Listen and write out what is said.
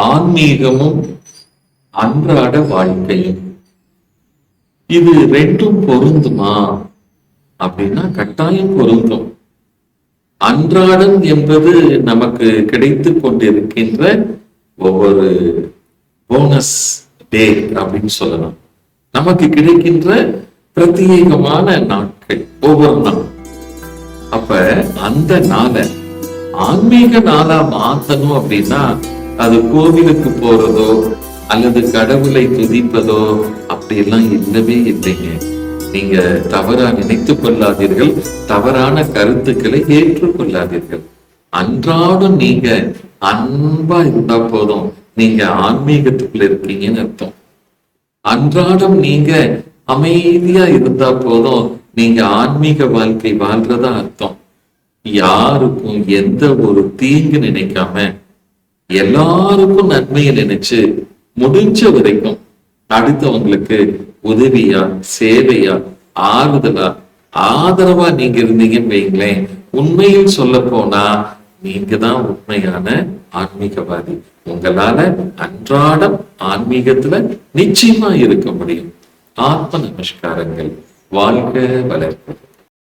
ஆன்மீகமும் அன்றாட வாழ்க்கையும் இது ரெண்டும் பொருந்துமா அப்படின்னா கட்டாயம் பொருந்தும். அன்றாடம் என்பது நமக்கு கிடைத்து கொண்டிருக்கின்ற ஒவ்வொரு போனஸ் டே அப்படின்னு சொல்லலாம். நமக்கு கிடைக்கின்ற பிரத்யேகமான நாட்கள் ஒவ்வொரு நாள். அப்ப அந்த நாளை ஆன்மீக நாளா மாத்தணும் அப்படின்னா அது கோவிலுக்கு போறதோ அல்லது கடவுளை துதிப்பதோ அப்படியெல்லாம் இல்லவே இல்லைங்க. நீங்க தவறா நினைத்து கொள்ளாதீர்கள், தவறான கருத்துக்களை ஏற்றுக்கொள்ளாதீர்கள். அன்றாடம் நீங்க அன்பா இருந்தா போதும், நீங்க ஆன்மீகத்துக்குள்ள இருக்கீங்கன்னு அர்த்தம். அன்றாடம் நீங்க அமைதியா இருந்தா போதும், நீங்க ஆன்மீக வாழ்க்கை வாழ்றதா அர்த்தம். யாருக்கும் எந்த ஒரு தீங்கு நினைக்காம எல்லாருக்கும் நன்மையை நினைச்சு முடிஞ்ச வரைக்கும் அடுத்தவங்களுக்கு உதவியா, சேவையா, ஆறுதலா, ஆதரவா நீங்க இருந்தீங்கன்னு வைங்களேன், உண்மையில் சொல்ல போனா நீங்க தான் உண்மையான ஆன்மீகவாதி. உங்களால அன்றாடம் ஆன்மீகத்துல நிச்சயமா இருக்க முடியும். ஆத்ம நமஸ்காரங்கள். வாழ்க வளர்க்க.